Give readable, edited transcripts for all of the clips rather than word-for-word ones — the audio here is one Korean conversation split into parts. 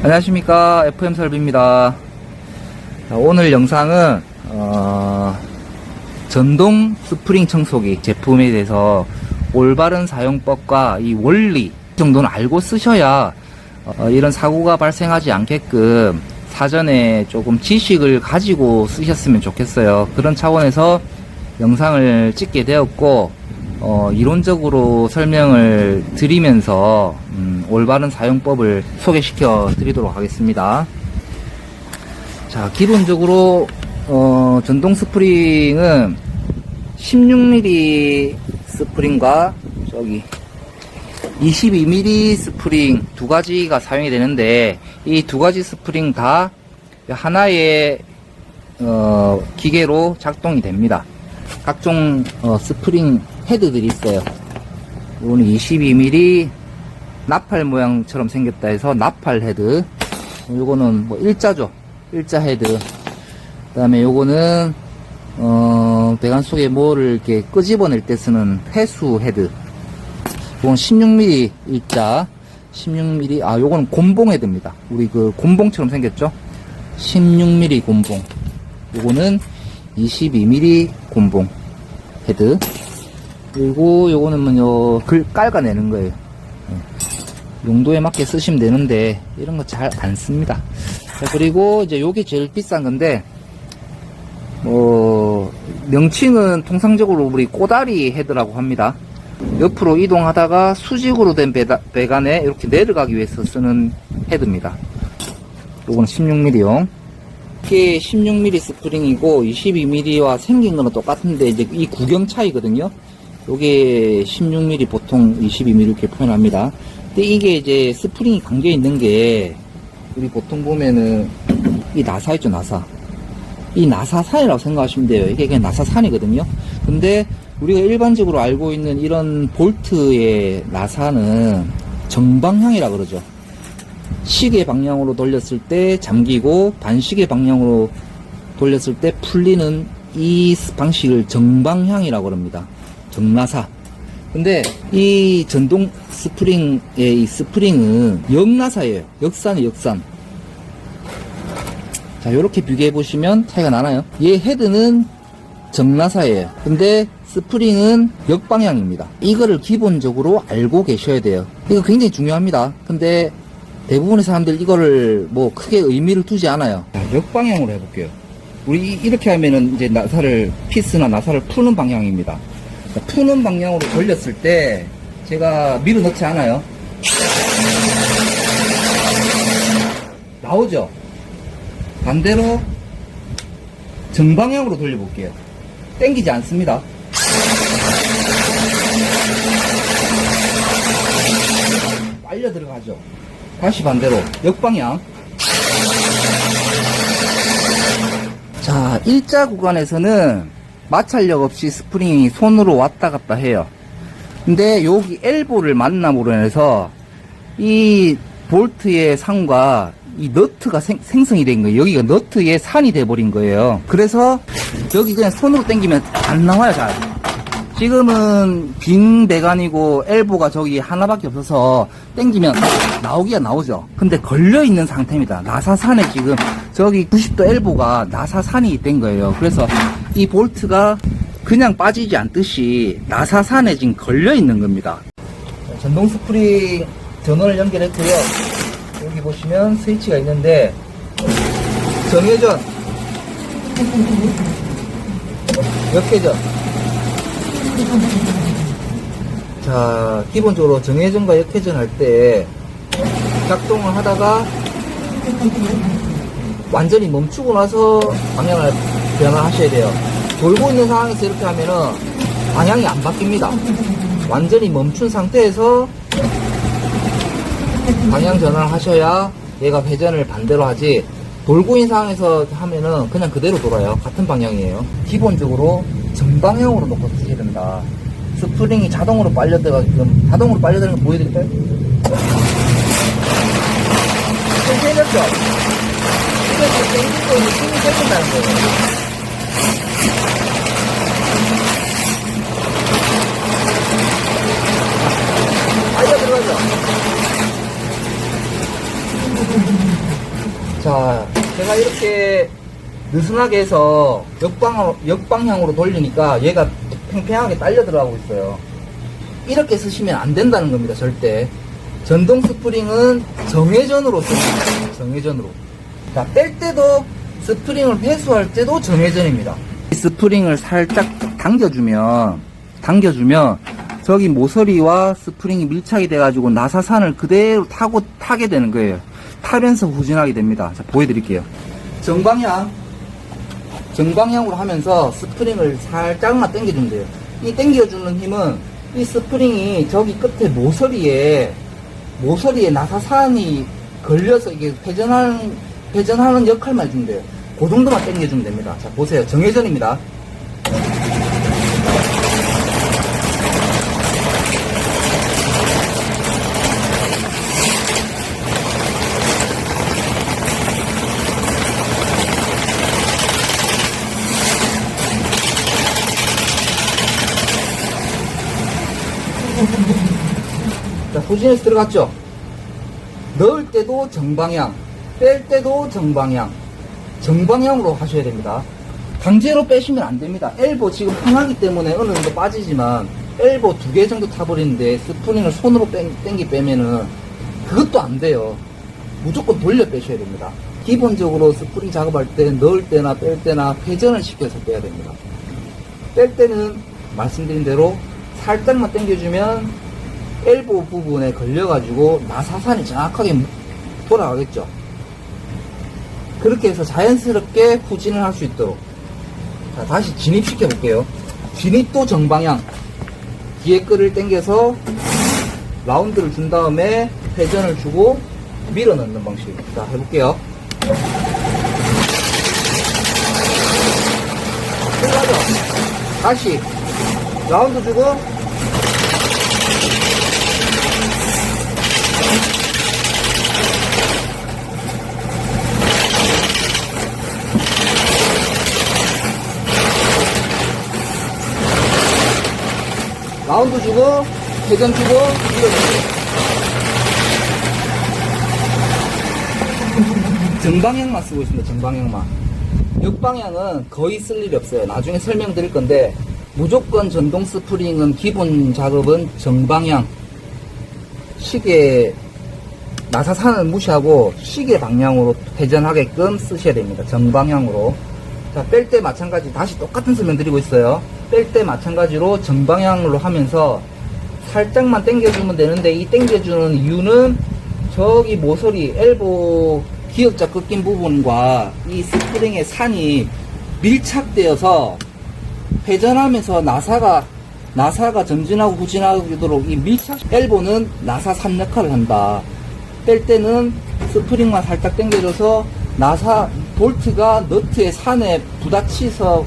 안녕하십니까, FM설비입니다. 오늘 영상은 전동 스프링 청소기 제품에 대해서 올바른 사용법과 이 원리 정도는 알고 쓰셔야 이런 사고가 발생하지 않게끔 사전에 조금 지식을 가지고 쓰셨으면 좋겠어요. 그런 차원에서 영상을 찍게 되었고, 이론적으로 설명을 드리면서 올바른 사용법을 소개시켜 드리도록 하겠습니다. 자, 기본적으로 전동 스프링은 16mm 스프링과 저기 22mm 스프링 두 가지가 사용이 되는데, 이 두 가지 스프링 다 하나의 기계로 작동이 됩니다. 각종 스프링 헤드들이 있어요. 이거는 22mm 나팔 모양처럼 생겼다 해서 나팔 헤드, 요거는 뭐 일자죠, 일자 헤드. 그 다음에 요거는 배관 속에 뭐를 이렇게 끄집어낼 때 쓰는 회수 헤드. 요건 16mm 일자, 16mm, 요거는 곤봉 헤드입니다. 우리 그 곤봉처럼 생겼죠? 16mm 곤봉. 요거는 22mm 곤봉 헤드. 그리고 요거는 깔아내는 거예요. 용도에 맞게 쓰시면 되는데, 이런 거 잘 안 씁니다. 자, 그리고 이제 요게 제일 비싼 건데, 명칭은 통상적으로 우리 꼬다리 헤드라고 합니다. 옆으로 이동하다가 수직으로 된 배관에 이렇게 내려가기 위해서 쓰는 헤드입니다. 요거는 16mm용. 이게 16mm 스프링이고 22mm와 생긴 거는 똑같은데 이제 이 구경 차이거든요. 요게 16mm, 보통 22mm 이렇게 표현합니다. 근데 이게 이제 스프링이 감겨 있는 게, 우리 보통 보면은 이 나사 있죠, 나사. 이 나사산이라고 생각하시면 돼요. 이게 그냥 나사산이거든요. 근데 우리가 일반적으로 알고 있는 이런 볼트의 나사는 정방향이라 그러죠. 시계 방향으로 돌렸을 때 잠기고 반시계 방향으로 돌렸을 때 풀리는 이 방식을 정방향이라고 합니다. 정나사. 근데 이 전동 스프링의 이 스프링은 역나사예요. 역산이 역산. 자, 요렇게 비교해 보시면 차이가 나나요? 얘 헤드는 정나사예요. 근데 스프링은 역방향입니다. 이거를 기본적으로 알고 계셔야 돼요. 이거 굉장히 중요합니다. 근데 대부분의 사람들 이거를 뭐 크게 의미를 두지 않아요. 자, 역방향으로 해볼게요. 우리 이렇게 하면은 이제 피스나 나사를 푸는 방향입니다. 자, 푸는 방향으로 돌렸을 때 제가 밀어 넣지 않아요. 나오죠? 반대로 정방향으로 돌려볼게요. 당기지 않습니다. 빨려 들어가죠. 다시 반대로 역방향. 자, 일자 구간에서는 마찰력 없이 스프링이 손으로 왔다 갔다 해요. 근데 여기 엘보를 만남으로 인해서 이 볼트의 상과 이 너트가 생성이 된 거예요. 여기가 너트의 산이 돼버린 거예요. 그래서 여기 그냥 손으로 당기면 안 나와요, 잘. 지금은 빈 배관이고 엘보가 저기 하나밖에 없어서 당기면 나오기가 나오죠. 근데 걸려있는 상태입니다. 나사산에 지금 저기 90도 엘보가 나사산이 된 거예요. 그래서 이 볼트가 그냥 빠지지 않듯이 나사산에 지금 걸려있는 겁니다. 전동 스프링 전원을 연결했고요. 여기 보시면 스위치가 있는데, 정회전, 역회전. 자, 기본적으로 정회전과 역회전 할 때 작동을 하다가 완전히 멈추고 나서 방향을 변화하셔야 돼요. 돌고 있는 상황에서 이렇게 하면은 방향이 안 바뀝니다. 완전히 멈춘 상태에서 방향 전환을 하셔야 얘가 회전을 반대로 하지, 돌고 있는 상황에서 하면은 그냥 그대로 돌아요. 같은 방향이에요. 기본적으로 정방향으로 놓고 쓰셔야 된다. 스프링이 자동으로 빨려들어가게끔, 자동으로 빨려드는 거 보여드릴까요? 세졌죠? 이게 땡기고 힘이 생긴다는 거예요. 빨려 들어가죠? 자, 제가 이렇게 느슨하게 해서 역방향으로 돌리니까 얘가 팽팽하게 딸려 들어가고 있어요. 이렇게 쓰시면 안 된다는 겁니다. 절대. 전동 스프링은 정회전으로 씁니다. 정회전으로. 자, 뺄 때도 스프링을 회수할 때도 정회전입니다. 스프링을 살짝 당겨주면 저기 모서리와 스프링이 밀착이 돼가지고 나사산을 그대로 타게 되는 거예요. 타면서 후진하게 됩니다. 자, 보여드릴게요. 정방향으로 하면서 스프링을 살짝만 당겨주면 돼요. 이 당겨주는 힘은 이 스프링이 저기 끝에 모서리에 나사산이 걸려서 이게 회전하는 역할만 해주면 돼요. 그 정도만 당겨주면 됩니다. 자, 보세요. 정회전입니다. 자, 후진에서 들어갔죠? 넣을 때도 정방향, 뺄 때도 정방향으로 하셔야 됩니다. 강제로 빼시면 안 됩니다. 엘보 지금 편하기 때문에 어느 정도 빠지지만 엘보 2개 정도 타버리는데 스프링을 손으로 빼면은 그것도 안 돼요. 무조건 돌려 빼셔야 됩니다. 기본적으로 스프링 작업할 때 넣을 때나 뺄 때나 회전을 시켜서 빼야 됩니다. 뺄 때는 말씀드린 대로 살짝만 당겨주면 엘보 부분에 걸려가지고 나사산이 정확하게 돌아가겠죠. 그렇게 해서 자연스럽게 후진을 할 수 있도록. 자, 다시 진입시켜 볼게요. 진입도 정방향. 뒤에 끈을 당겨서 라운드를 준 다음에 회전을 주고 밀어 넣는 방식. 자, 해볼게요. 끝나죠? 다시 라운드 주고 라운드 주고 회전 주고 밀어주고. 정방향만 쓰고 있습니다. 정방향만. 역방향은 거의 쓸 일이 없어요. 나중에 설명드릴 건데 무조건 전동 스프링은 기본 작업은 정방향. 시계 나사산을 무시하고 시계 방향으로 회전하게끔 쓰셔야 됩니다. 정방향으로. 자, 뺄 때 마찬가지 다시 똑같은 설명 드리고 있어요. 뺄 때 마찬가지로 정방향으로 하면서 살짝만 당겨주면 되는데 이 당겨주는 이유는 저기 모서리 엘보 기역자 꺾인 부분과 이 스프링의 산이 밀착되어서 회전하면서 나사가 전진하고 후진하도록 이 밀착 엘보는 나사산 역할을 한다. 뺄 때는 스프링만 살짝 당겨줘서 나사 볼트가 너트의 산에 부딪혀서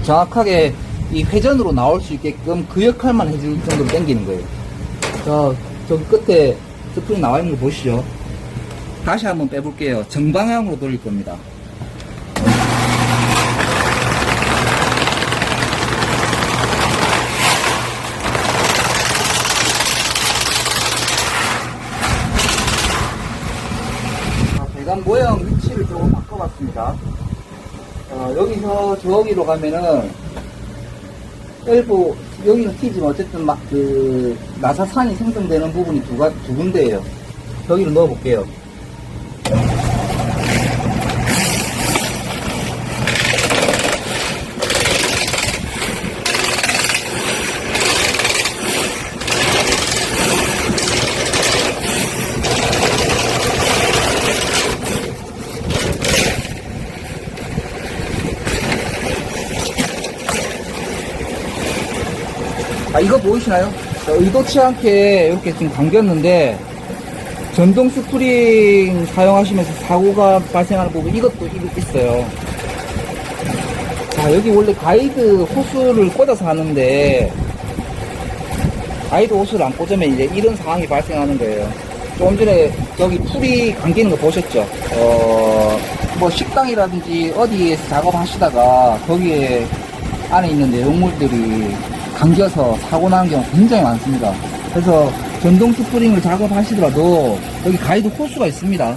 정확하게 이 회전으로 나올 수 있게끔 그 역할만 해줄 정도로 당기는 거예요. 자, 저기 끝에 스프링 나와 있는 거 보시죠. 다시 한번 빼볼게요. 정방향으로 돌릴 겁니다. 자, 배관 모양 위치를 조금 바꿔봤습니다. 여기서 저기로 가면은 엘보 여기는 튀지만 어쨌든 막 그 나사산이 생성되는 부분이 두 군데예요. 여기로 넣어볼게요. 이거 보이시나요? 의도치 않게 이렇게 지금 감겼는데 전동 스프링 사용하시면서 사고가 발생하는 부분 이것도 있어요. 자, 여기 원래 가이드 호스를 꽂아서 하는데 가이드 호스를 안 꽂으면 이제 이런 상황이 발생하는 거예요. 조금 전에 여기 풀이 감기는 거 보셨죠? 뭐 식당이라든지 어디에서 작업하시다가 거기에 안에 있는 내용물들이 감겨서 사고 나는 경우가 굉장히 많습니다. 그래서 전동 스프링을 작업하시더라도 여기 가이드 호스가 있습니다.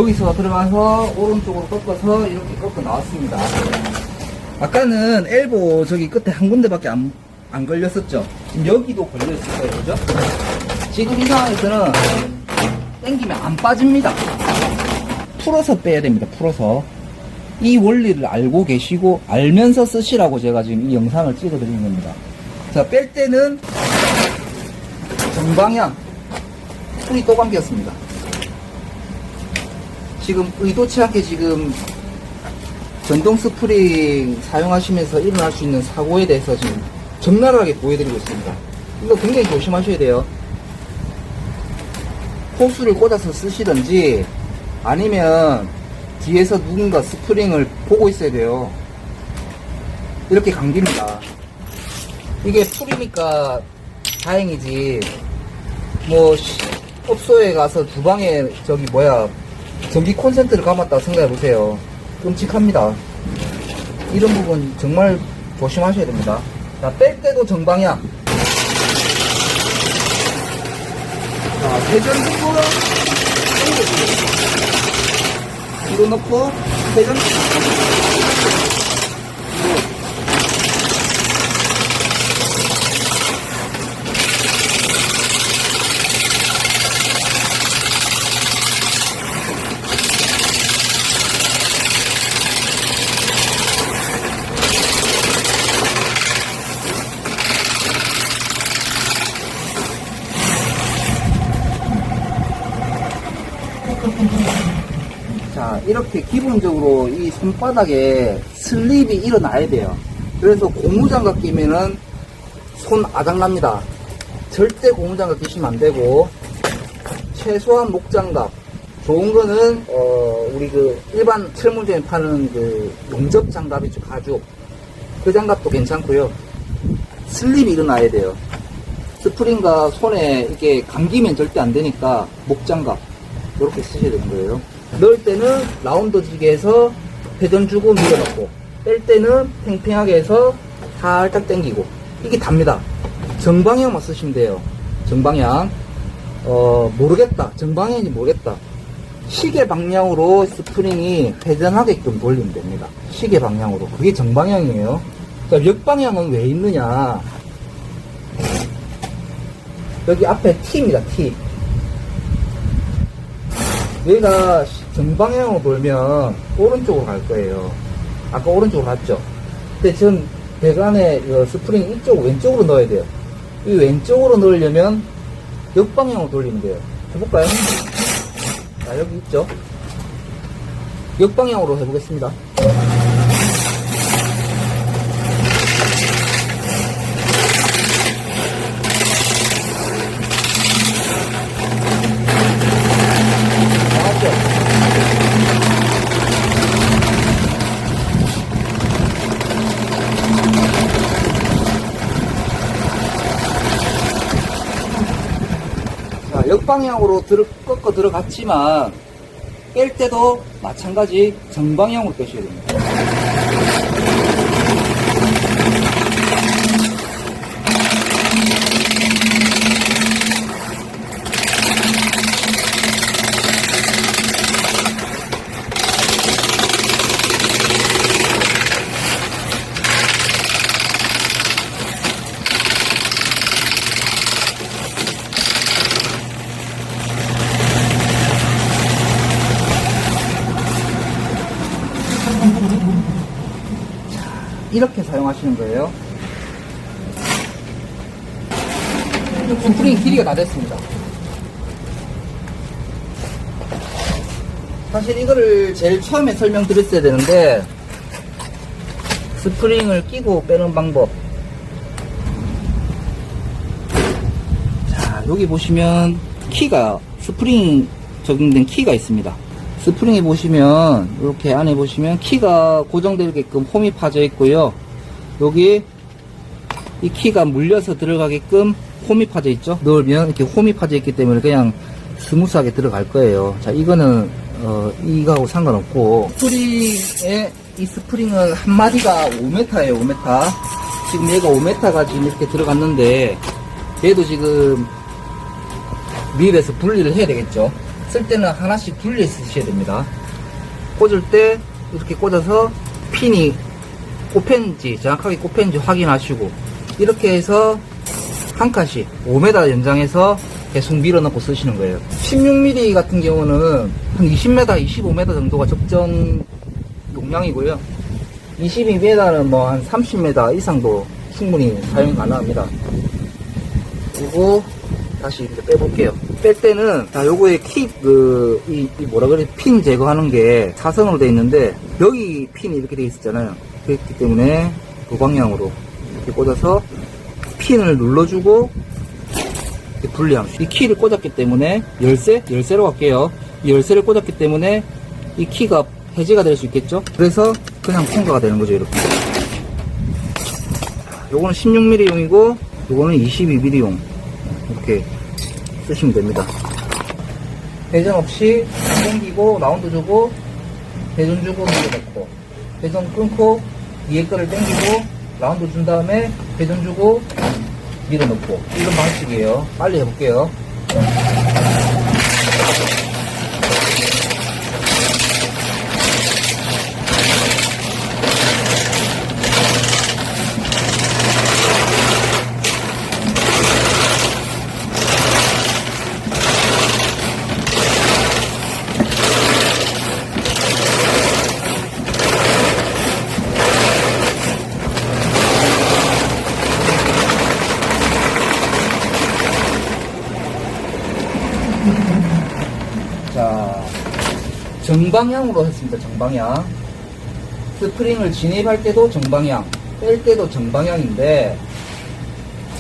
여기서 들어가서 오른쪽으로 꺾어서 이렇게 꺾어 나왔습니다. 아까는 엘보 저기 끝에 한 군데밖에 안 걸렸었죠. 지금 여기도 걸려있을 거예요. 그죠? 지금 이 상황에서는 당기면 안 빠집니다. 풀어서 빼야 됩니다. 풀어서. 이 원리를 알고 계시고 알면서 쓰시라고 제가 지금 이 영상을 찍어 드리는 겁니다. 자, 뺄 때는 정방향 풀이 또 감겼습니다. 지금 의도치 않게 지금 전동 스프링 사용하시면서 일어날 수 있는 사고에 대해서 지금 적나라하게 보여드리고 있습니다. 이거 굉장히 조심하셔야 돼요. 호수를 꽂아서 쓰시든지 아니면 뒤에서 누군가 스프링을 보고 있어야 돼요. 이렇게 감깁니다. 이게 풀이니까 다행이지, 뭐 업소에 가서 주방에 저기 전기 콘센트를 감았다고 생각해보세요. 끔찍합니다. 이런 부분 정말 조심하셔야 됩니다. 자, 뺄 때도 정방향. 자, 회전식으로 뒤로 넣고 회전. 자, 이렇게 기본적으로 이 손바닥에 슬립이 일어나야 돼요. 그래서 고무장갑 끼면은 손 아작납니다. 절대 고무장갑 끼시면 안 되고, 최소한 목장갑. 좋은 거는 우리 그 일반 철물점에 파는 그 용접 장갑 있죠, 가죽. 그 장갑도 괜찮고요. 슬립이 일어나야 돼요. 스프링과 손에 이렇게 감기면 절대 안 되니까 목장갑 이렇게 쓰셔야 되는 거예요. 넣을 때는 라운드지게해서 회전 주고 밀어넣고, 뺄 때는 팽팽하게 해서 살짝 당기고. 이게 답니다. 정방향만 쓰시면 돼요. 정방향. 모르겠다, 정방향인지 모르겠다, 시계 방향으로 스프링이 회전하게끔 돌리면 됩니다. 시계 방향으로. 그게 정방향이에요. 그러니까 역방향은 왜 있느냐, 여기 앞에 T입니다. T. 얘가 정방향으로 돌면 오른쪽으로 갈 거예요. 아까 오른쪽으로 갔죠. 근데 전 배관에 스프링 이쪽 왼쪽으로 넣어야 돼요. 이 왼쪽으로 넣으려면 역방향으로 돌리면 돼요. 해볼까요? 자, 여기 있죠. 역방향으로 해보겠습니다. 역방향으로 꺾어 들어갔지만 뺄 때도 마찬가지 정방향으로 빼셔야 됩니다. 이렇게 사용하시는 거예요. 스프링 길이가 다 됐습니다. 사실 이거를 제일 처음에 설명드렸어야 되는데, 스프링을 끼고 빼는 방법. 자, 여기 보시면 키가, 스프링 적용된 키가 있습니다. 스프링에 보시면 이렇게 안에 보시면 키가 고정되게끔 홈이 파져 있고요. 여기 이 키가 물려서 들어가게끔 홈이 파져 있죠. 넣으면 이렇게 홈이 파져 있기 때문에 그냥 스무스하게 들어갈 거예요. 자, 이거는 이거하고 상관없고, 스프링에 이 스프링은 한 마디가 5m예요. 5m. 지금 얘가 5m가 지금 이렇게 들어갔는데, 얘도 지금 밀에서 분리를 해야 되겠죠. 쓸 때는 하나씩 분리해 쓰셔야 됩니다. 꽂을 때 이렇게 꽂아서 핀이 꼽혔는지 정확하게 꼽혔는지 확인하시고, 이렇게 해서 한 칸씩 5m 연장해서 계속 밀어넣고 쓰시는 거예요. 16mm 같은 경우는 한 20m, 25m 정도가 적정 용량이고요. 22m는 뭐 한 30m 이상도 충분히 사용 가능합니다. 그리고 다시 이제 빼볼게요. 뺄 때는, 자, 요거의 뭐라 그래, 핀 제거하는 게 사선으로 되어 있는데, 여기 핀이 이렇게 되어 있었잖아요. 그렇기 때문에 그 방향으로 이렇게 꽂아서 핀을 눌러주고, 이렇게 분리합니다. 이 키를 꽂았기 때문에, 열쇠로 갈게요. 이 열쇠를 꽂았기 때문에, 이 키가 해제가 될 수 있겠죠? 그래서 그냥 통과가 되는 거죠, 이렇게. 요거는 16mm용이고, 요거는 22mm용. 이렇게 쓰시면 됩니다. 회전 없이 당기고 라운드 주고 회전 주고 밀어넣고, 회전 끊고 위에 거를 당기고 라운드 준 다음에 회전 주고 밀어넣고, 이런 방식이에요. 빨리 해볼게요. 자, 정방향으로 했습니다. 정방향. 스프링을 진입할 때도 정방향, 뺄 때도 정방향인데,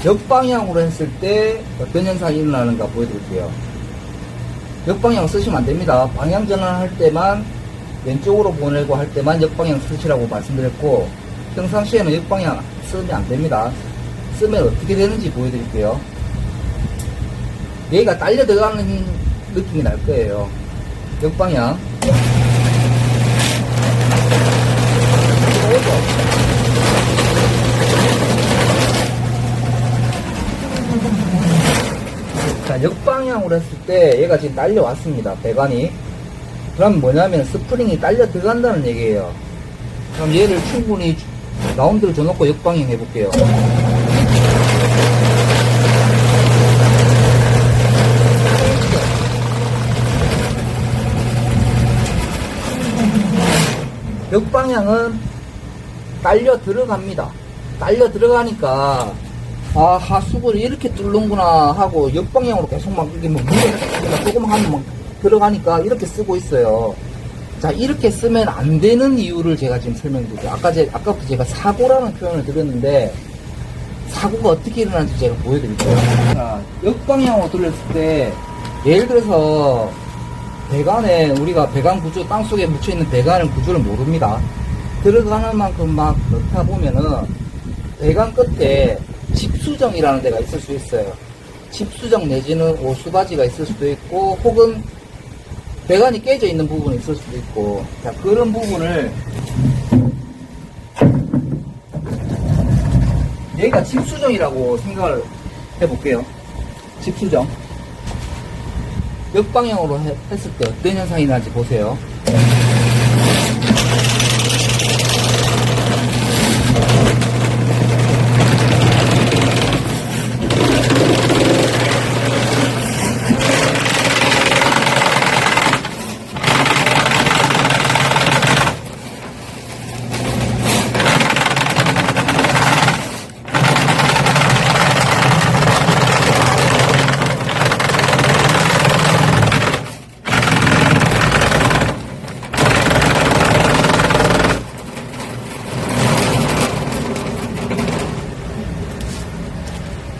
역방향으로 했을 때 어떤 현상이 일어나는가 보여드릴게요. 역방향 쓰시면 안 됩니다. 방향 전환할 때만, 왼쪽으로 보내고 할 때만 역방향 쓰시라고 말씀드렸고, 평상시에는 역방향 쓰면 안 됩니다. 쓰면 어떻게 되는지 보여드릴게요. 얘가 딸려 들어가는 느낌이 날 거예요. 역방향. 자, 역방향으로 했을 때 얘가 지금 딸려왔습니다. 배관이. 그럼 뭐냐면 스프링이 딸려 들어간다는 얘기예요. 그럼 얘를 충분히 라운드를 줘놓고 역방향 해볼게요. 역방향은 딸려 들어갑니다. 딸려 들어가니까, 아, 하수구를 이렇게 뚫는구나 하고 역방향으로 계속 막 이렇게 뭐 물을 조금 하면 막 들어가니까 이렇게 쓰고 있어요. 자, 이렇게 쓰면 안 되는 이유를 제가 지금 설명드릴게요. 아까부터 제가 사고라는 표현을 드렸는데, 사고가 어떻게 일어나는지 제가 보여드릴게요. 자, 역방향으로 돌렸을 때, 예를 들어서 배관에, 우리가 배관 구조, 땅속에 묻혀있는 배관의 구조를 모릅니다. 들어가는 만큼 막 넣다 보면은 배관 끝에 집수정이라는 데가 있을 수 있어요. 집수정 내지는 오수바지가 있을 수도 있고, 혹은 배관이 깨져 있는 부분이 있을 수도 있고, 자, 그런 부분을, 얘가 집수정이라고 생각을 해볼게요. 집수정. 역방향으로 했을 때 어떤 현상이 나는지 보세요.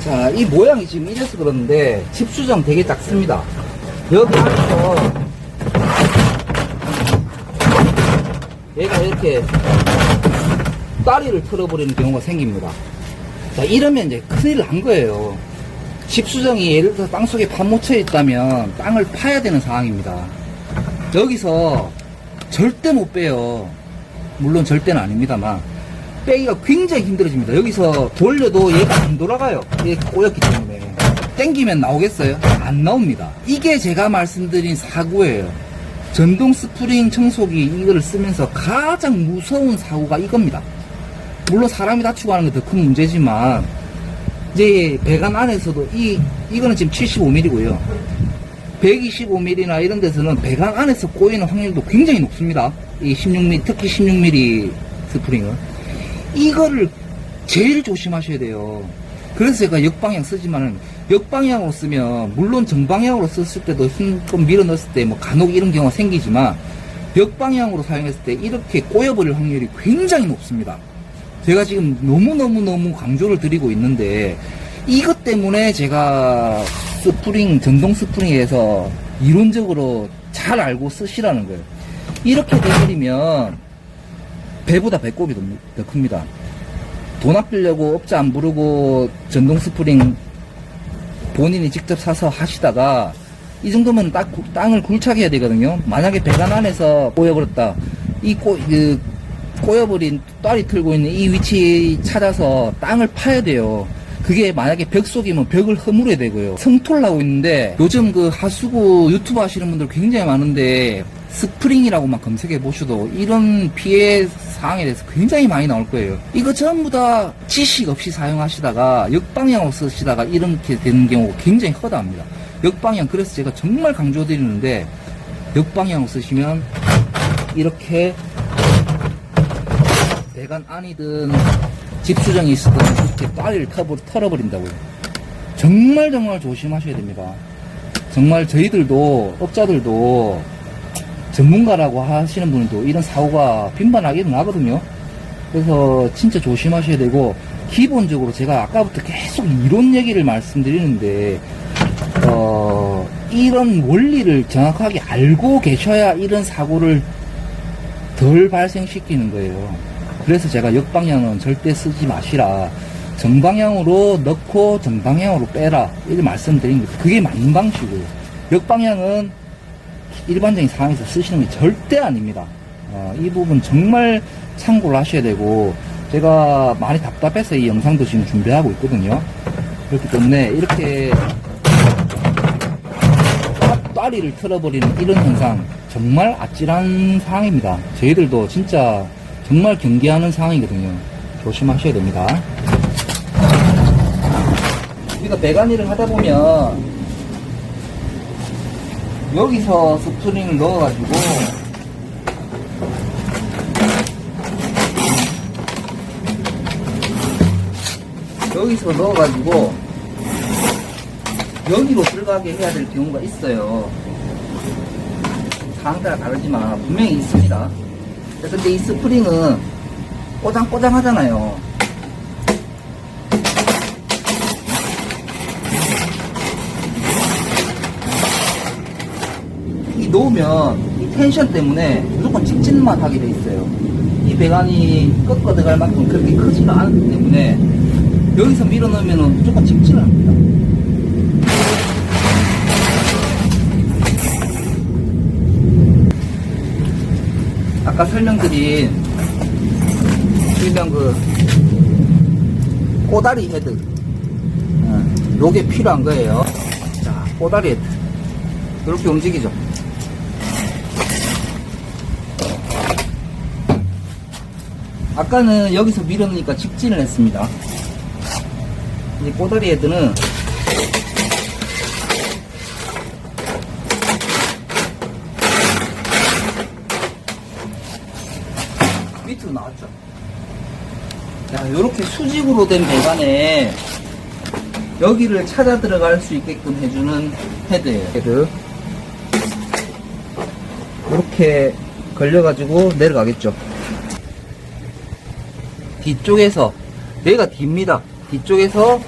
자, 이 모양이 지금 이래서 그러는데 집수정 되게 작습니다. 여기 안에서 얘가 이렇게 다리를 털어버리는 경우가 생깁니다. 자, 이러면 이제 큰일 난 거예요. 집수정이 예를 들어서 땅속에 파묻혀 있다면 땅을 파야 되는 상황입니다. 여기서 절대 못 빼요. 물론 절대는 아닙니다만 빼기가 굉장히 힘들어집니다. 여기서 돌려도 얘가 안 돌아가요. 얘 꼬였기 때문에. 땡기면 나오겠어요? 안 나옵니다. 이게 제가 말씀드린 사고예요. 전동 스프링 청소기 이거를 쓰면서 가장 무서운 사고가 이겁니다. 물론 사람이 다치고 하는 게 더 큰 문제지만, 이제 배관 안에서도 이거는 지금 75mm고요. 125mm나 이런 데서는 배관 안에서 꼬이는 확률도 굉장히 높습니다. 이 16mm, 특히 16mm 스프링은. 이거를 제일 조심하셔야 돼요. 그래서 제가 역방향 쓰지만은, 역방향으로 쓰면, 물론 정방향으로 썼을 때도 힘좀 밀어 넣었을 때 뭐 간혹 이런 경우가 생기지만, 역방향으로 사용했을 때 이렇게 꼬여버릴 확률이 굉장히 높습니다. 제가 지금 너무 강조를 드리고 있는데, 이것 때문에 제가 스프링, 전동 스프링에서 이론적으로 잘 알고 쓰시라는 거예요. 이렇게 돼버리면 배보다 배꼽이 더 큽니다. 돈 아끼려고 업자 안 부르고 전동 스프링 본인이 직접 사서 하시다가 이 정도면 땅을 굴착해야 되거든요. 만약에 배관 안에서 꼬여버렸다. 꼬여버린 딸이 틀고 있는 이 위치 찾아서 땅을 파야 돼요. 그게 만약에 벽 속이면 벽을 허물어야 되고요. 성토를 하고 있는데 요즘 그 하수구 유튜브 하시는 분들 굉장히 많은데 스프링이라고만 검색해 보셔도 이런 피해 사항에 대해서 굉장히 많이 나올 거예요. 이거 전부 다 지식 없이 사용하시다가 역방향으로 쓰시다가 이렇게 되는 경우가 굉장히 허다합니다. 역방향, 그래서 제가 정말 강조드리는데 역방향으로 쓰시면 이렇게 배관 안이든 집수정이 있었던 이렇게 따리를 털어버린다고요. 정말 조심하셔야 됩니다. 정말 저희들도, 업자들도, 전문가라고 하시는 분들도 이런 사고가 빈번하게 일어나거든요. 그래서 진짜 조심하셔야 되고, 기본적으로 제가 아까부터 계속 이론 얘기를 말씀드리는데, 이런 원리를 정확하게 알고 계셔야 이런 사고를 덜 발생시키는 거예요. 그래서 제가 역방향은 절대 쓰지 마시라. 정방향으로 넣고 정방향으로 빼라. 이렇게 말씀드린 거예요. 그게 맞는 방식이고요. 역방향은 일반적인 상황에서 쓰시는 게 절대 아닙니다. 이 부분 정말 참고를 하셔야 되고, 제가 많이 답답해서 이 영상도 지금 준비하고 있거든요. 그렇기 때문에 이렇게 따리를 틀어버리는 이런 현상 정말 아찔한 상황입니다. 저희들도 진짜 정말 경계하는 상황이거든요. 조심하셔야 됩니다. 우리가 배관일을 하다 보면 여기서 스프링을 넣어가지고 여기로 들어가게 해야 될 경우가 있어요. 상황 따라 다르지만 분명히 있습니다. 근데 이 스프링은 꼬장꼬장 하잖아요. 이 놓으면 이 텐션 때문에 무조건 직진만 하게 돼 있어요. 이 배관이 꺾어 들어갈 만큼 그렇게 크지가 않기 때문에 여기서 밀어 넣으면 무조건 직진을 합니다. 아까 설명드린 일명 그 꼬다리 헤드, 요게 필요한 거예요. 자, 꼬다리 헤드 이렇게 움직이죠. 아까는 여기서 밀어넣으니까 직진을 했습니다. 이 꼬다리 헤드는 밑으로 나왔죠. 자, 요렇게 수직으로 된 배관에 여기를 찾아 들어갈 수 있게끔 해주는 헤드예요. 헤드. 이렇게 걸려가지고 내려가겠죠. 뒤쪽에서, 여기가 뒤입니다. 뒤쪽에서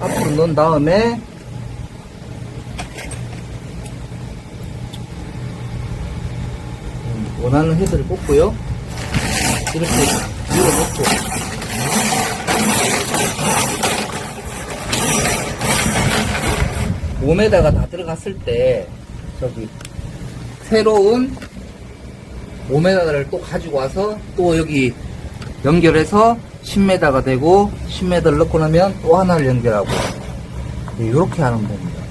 앞으로 넣은 다음에 원하는 헤드를 꽂고요. 이렇게 밀어넣고 몸에다가 다 들어갔을 때 저기 새로운 5m를 또 가지고 와서 또 여기 연결해서 10m가 되고 10m를 넣고 나면 또 하나를 연결하고 이렇게 하는 겁니다.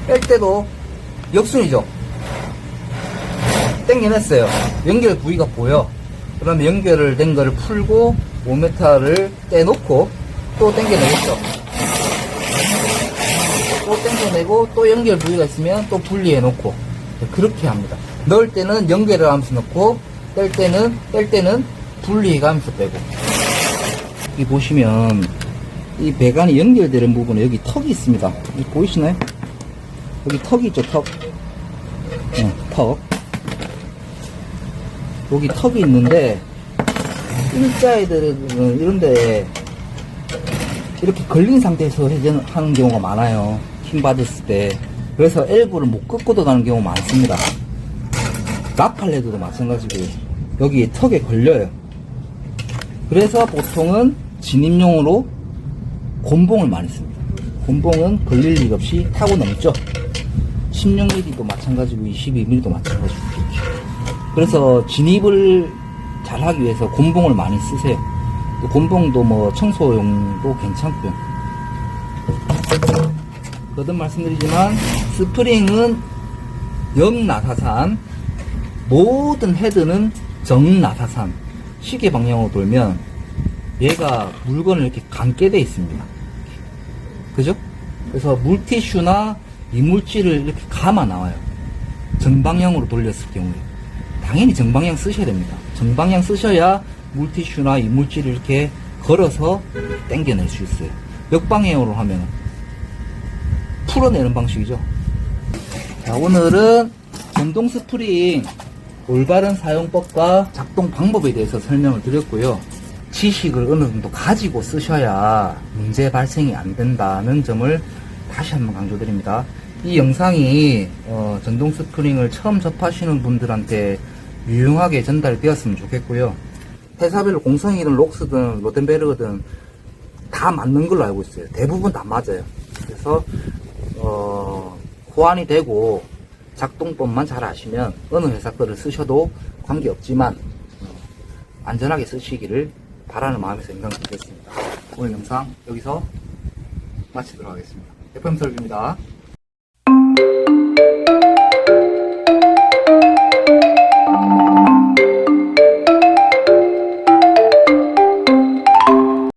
뺄 때도 역순이죠. 당겨냈어요. 연결 부위가 보여. 그러면 연결을 된 거를 풀고 5m를 떼놓고 또 당겨내겠죠. 또 당겨내고 또 연결 부위가 있으면 또 분리해 놓고 그렇게 합니다. 넣을 때는 연결을 하면서 넣고 뺄 때는 분리해 가면서 빼고. 여기 보시면 이 배관이 연결되는 부분에 여기 턱이 있습니다. 여기 보이시나요? 여기 턱이 있죠, 턱. 턱. 여기 턱이 있는데 일자애들은 이런데 이렇게 걸린 상태에서 회전하는 경우가 많아요. 힘 받았을 때. 그래서 엘보를 못 꺾고도 가는 경우가 많습니다. 나팔레드도 마찬가지고요. 여기 턱에 걸려요. 그래서 보통은 진입용으로 곤봉을 많이 씁니다. 곤봉은 걸릴 일 없이 타고 넘죠. 16mm도 마찬가지고 22mm도 마찬가지고. 그래서 진입을 잘 하기 위해서 곤봉을 많이 쓰세요. 곤봉도 뭐 청소용도 괜찮고요. 거듭 말씀드리지만 스프링은 역나사산, 모든 헤드는 정나사산. 시계 방향으로 돌면 얘가 물건을 이렇게 감게 돼 있습니다. 그죠? 그래서 물티슈나 이물질을 이렇게 감아 나와요. 정방향으로 돌렸을 경우에. 당연히 정방향 쓰셔야 됩니다. 정방향 쓰셔야 물티슈나 이물질을 이렇게 걸어서 당겨낼 수 있어요. 역방향으로 하면 풀어내는 방식이죠. 자, 오늘은 전동 스프링 올바른 사용법과 작동 방법에 대해서 설명을 드렸고요. 지식을 어느 정도 가지고 쓰셔야 문제 발생이 안 된다는 점을 다시 한번 강조드립니다. 이 영상이 전동 스프링을 처음 접하시는 분들한테 유용하게 전달되었으면 좋겠고요. 회사별로 공성이든 록스든 로덴베르거든 다 맞는 걸로 알고 있어요. 대부분 다 맞아요. 그래서 호환이 되고 작동법만 잘 아시면 어느 회사 거를 쓰셔도 관계없지만 안전하게 쓰시기를 바라는 마음에서 영상 드리겠습니다. 오늘 영상 여기서 마치도록 하겠습니다. FM설비입니다.